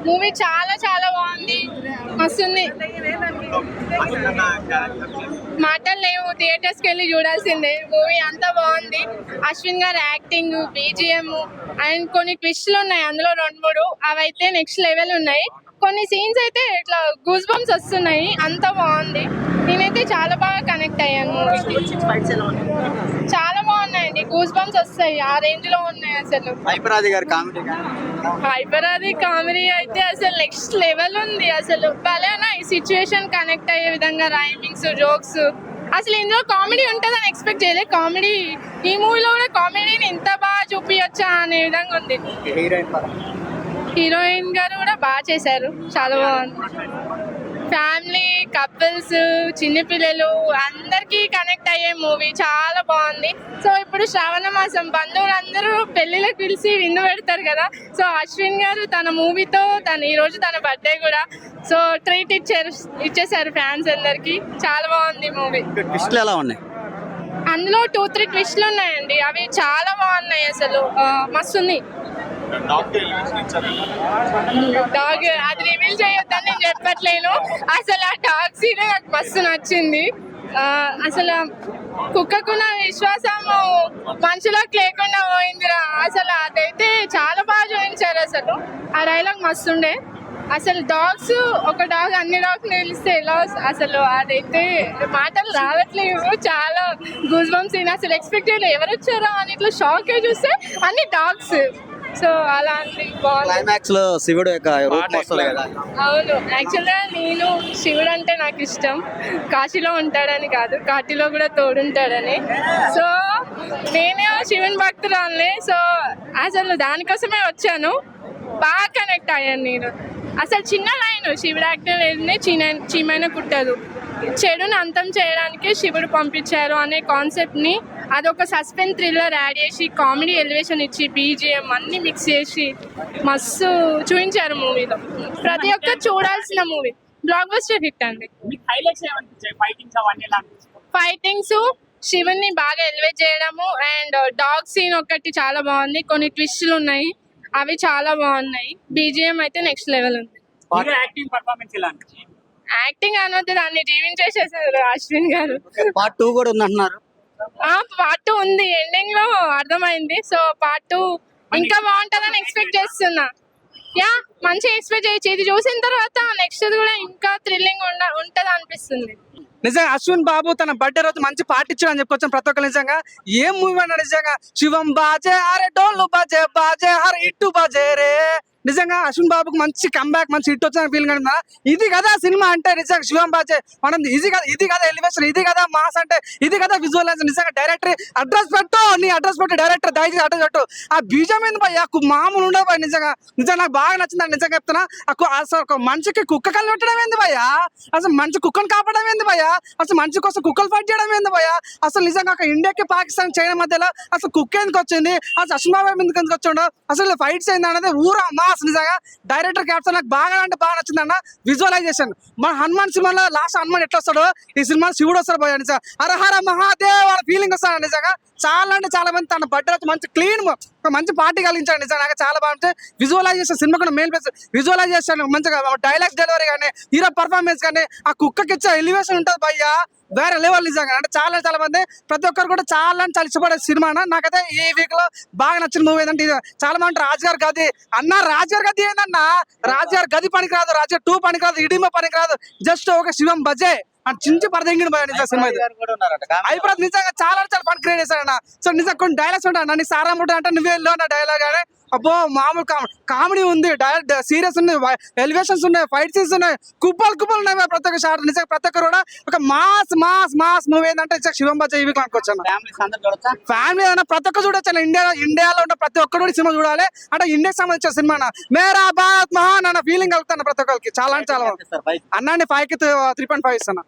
Movie చాలా చాలా బాగుంది, మస్తుంది. మాటలు లేవు, థియేటర్స్ కి వెళ్ళి చూడాల్సిందే. మూవీ అంతా బాగుంది. అశ్విన్ గారి యాక్టింగ్, బీజిఎం అండ్ కొన్ని ట్విస్ట్లు ఉన్నాయి అందులో 2-3, అవైతే నెక్స్ట్ లెవెల్ ఉన్నాయి. కొన్ని సీన్స్ అయితే ఇట్లా గూస్ బంప్స్ వస్తున్నాయి, అంత బాగుంది. నేనైతే చాలా బాగా కనెక్ట్ అయ్యాను మూవీకి. చాలా బాగున్నాయండి, గూస్ బంప్స్ వస్తాయి, ఆ రేంజ్ లో ఉన్నాయి అసలు. హైపరాది కామెడీ అయితే అసలు నెక్స్ట్ లెవెల్ ఉంది. అసలు భలేనా ఈ సిచ్యువేషన్ కనెక్ట్ అయ్యే విధంగా రైమింగ్స్, జోక్స్, అసలు ఇందులో కామెడీ ఉంటుందని ఎక్స్పెక్ట్ చేయలేదు. కామెడీ ఈ మూవీలో కూడా కామెడీని ఇంత బాగా చూపించచ్చా అనే విధంగా ఉంది. హీరోయిన్ గారు కూడా బాగా చేశారు, చాలా బాగుంది. ఫ్యామిలీ, కపుల్స్, చిన్నపిల్లలు అందరికీ కనెక్ట్ అయ్యే మూవీ, చాలా బాగుంది. సో ఇప్పుడు శ్రావణ మాసం, బంధువులందరూ పెళ్లిలకు పిలిచి విందు పెడతారు కదా. సో అశ్విన్ గారు తన మూవీతో ఈరోజు తన బర్త్డే కూడా, సో ట్రీట్ ఇచ్చేసారు ఫ్యాన్స్ అందరికి. చాలా బాగుంది మూవీ. అందులో 2-3 ట్విస్ట్లు ఉన్నాయండి, అవి చాలా బాగున్నాయి. అసలు మస్తుంది. డాగ్ అది రివీల్ చేయొద్దని నేను చెప్పట్లేను. అసలు ఆ డాగ్ సీన్ నాకు మస్తు నచ్చింది. అసలు కుక్కకున్న విశ్వాసము మనుషులకు లేకుండా పోయిందిరా. అసలు అదైతే చాలా బాగా చూపించారు. అసలు ఆ డైలాగ్ మస్తుండే. అసలు డాగ్స్, ఒక డాగ్ అన్ని డాగ్స్ నిలిస్తే ఎలా, అసలు అదైతే మాటలు రావట్లేవు. చాలా గూస్ బంప్స్ సీన్, అసలు ఎక్స్పెక్ట్ చేయలేదు ఎవరు వచ్చారో అని. ఇట్లా షాక్ అయి చూస్తే అన్ని డాగ్స్. సో అలాంటి క్లైమాక్స్ లో శివుడు అవును, యాక్చువల్ గా నేను శివుడు అంటే నాకు ఇష్టం. కాశీలో ఉంటాడని కాదు, కాటిలో కూడా తోడుంటాడని. సో నేను శివుని భక్తురాలనే. సో అసలు దానికోసమే వచ్చాను, బాగా కనెక్ట్ అయ్యాను నేను. అసలు చిన్న లైన్, శివుడు యాక్టర్ చీమైన కుట్టదు, చెడుని అంతం చేయడానికి శివుడు పంపించారు అనే కాన్సెప్ట్ ని అదొక సస్పెన్స్ థ్రిల్లర్ యాడ్ చేసి, కామెడీ ఎలివేషన్ ఇచ్చి, బీజిఎం అన్ని మిక్స్ చేసి మస్తు చూపించారు మూవీలో. ప్రతి ఒక్కరు చూడాల్సిన మూవీ, బ్లాక్ బస్టర్ హిట్ అండి. ఫైటింగ్స్, శివుని బాగా ఎలివేట్ చేయడము అండ్ డాగ్ సీన్ ఒకటి చాలా బాగుంది. కొన్ని ట్విస్టులు ఉన్నాయి, అవి చాలా బాగున్నాయి. బీజిఎం అయితే నెక్స్ట్ లెవెల్ ఉంది. యాక్టింగ్ అనొద్దు, దాన్ని జీవించేసేసారు అశ్విన్ గారు. పార్ట్ 2 కూడా ఉంది అంటున్నారు. పార్ట్ 2 ఉంది, ఎండింగ్ లో అర్థమైంది. సో పార్ట్ 2 ఇంకా బాగుంటుందని ఎక్స్పెక్ట్ చేస్తున్నా. యా, మంచి ఎక్స్పెక్ట్ చేయొచ్చు. ఇది చూసిన తర్వాత నెక్స్ట్ కూడా ఇంకా థ్రిల్లింగ్ ఉంటది అనిపిస్తుంది. నిజంగా అశ్విన్ బాబు తన బర్త్డే రోజు మంచి పార్టీ ఇచ్చాడు అని చెప్పొచ్చాను ప్రతి ఒక్కరు. నిజంగా ఏం మూవీ అన్నా నిజంగా. శివం బాజే అరే డోలు బాజే బాజే హర్ ఇట్టు బాజే రే. నిజంగా అశ్విన్ బాబుకి మంచి కంబ్యాక్, మంచి హిట్ వచ్చిన ఫీలింగ్ అంటున్నా. ఇది కదా సినిమా అంటే నిజంగా శివం బాజే మనం ఇది కదా ఎలివేషన్, ఇది కదా మాస్ అంటే, ఇది కదా విజువలైజేషన్. నిజంగా డైరెక్టర్ అడ్రస్ పెట్టు, నీ అడ్రస్ పెట్టు, డైరెక్టర్ దయచేసి అడ్రస్ పెట్టు. ఆ బీజం ఏంది భయ, మామూలు ఉండవు భయ. నిజంగా నాకు బాగా నచ్చింది. నిజంగా చెప్తున్నా, అసలు ఒక మనిషికి కుక్క కళ్ళు పెట్టడం ఏంది భయ, అసలు మంచి కుక్కను కాపాడడం ఏంది భయ, అసలు మంచి కోసం కుక్కలు ఫైట్ చేయడం ఏంది భయ. అసలు నిజంగా ఒక ఇండియాకి పాకిస్తాన్ చైనా మధ్యలో అసలు కుక్క ఎందుకు వచ్చింది, అసలు అశ్విన్ బాబు ఎందుకు వచ్చిండో, అసలు ఫైట్స్ ఏంది అనేది ఊరా మాస్. నిజంగా డైరెక్టర్ క్యాప్షన్ నాకు బాగా అంటే బాగా నచ్చింది అన్న. విజువలైజేషన్ మన హనుమాన్ సినిమాలో లాస్ట్ హనుమాన్ ఎట్లా వస్తాడో ఈ సినిమా శివుడు వస్తాడు భయ. నిజంగా హరహర మహాదేవ్ అనే ఫీలింగ్ వస్తాడు. నిజంగా చాలా అంటే చాలా మంది తన బర్త్డే మంచి క్లీన్ మంచి పార్టీ కలిగించాడు. నిజంగా నాకు చాలా బాగుంటుంది. విజువలైజేషన్ సినిమా కూడా మెయిన్ ప్లేస్ విజువలైజేషన్, మంచిగా డైలాగ్స్ డెలివరీ కానీ, హీరో పర్ఫార్మెన్స్ కానీ, ఆ కుక్కకి ఇచ్చే ఎలివేషన్ ఉంటుంది భయ్యా, వేరే లెవెల్. నిజంగా అంటే చాలా మంది ప్రతి ఒక్కరు కూడా చాలా ఇష్టపడే సినిమా. నాకైతే ఈ వీక్ లో బాగా నచ్చిన మూవీ ఏంటంటే, చాలా మంది రాజుగారి గది అన్న, రాజుగారి గది ఏందన్నా, రాజుగారి గది పనికి రాదు, రాజుగారి 2 పనికి రాదు, ఇడిమ పనికి రాదు, జస్ట్ ఒక శివం బజే చించి పరదెంగిన భయ. నిజంగా సినిమా అయిపోతుంది. నిజంగా చాలా ఫన్ క్రియేట్ చేశాడన్న. సో నిజంగా కొన్ని డైలాగ్స్ ఉంటాయి, నన్ను సారా ముట్ట అంటే నువ్వే వెళ్ళో అన్న డైలాగ్ అని. అబ్బో మామూలు కామెడీ ఉంది, సీరియస్ ఉంది, ఎలివేషన్స్ ఉన్నాయి, ఫైట్ సీన్స్ ఉన్నాయి, కుప్పలు ఉన్నాయి ప్రతి ఒక్క షాట్. నిజంగా ప్రతి ఒక్కరు కూడా ఒక మాస్ మూవీ ఏంటంటే శివం బజే ఈ వీక్ అనుకోవచ్చు. ఫ్యామిలీ ఏదైనా ప్రతి ఒక్కరు చూడొచ్చు. ఇండియాలో ఉన్న ప్రతి ఒక్కరు కూడా సినిమా చూడాలి. అంటే ఇండియాకి సంబంధించిన సినిమా మేరా భారత్ మహాన్ అన్న ఫీలింగ్ కలుగుతాను ప్రతి ఒక్కరికి. చాలా అంటే చాలా అన్నాండి 5కి 3.5 ఇస్తాను.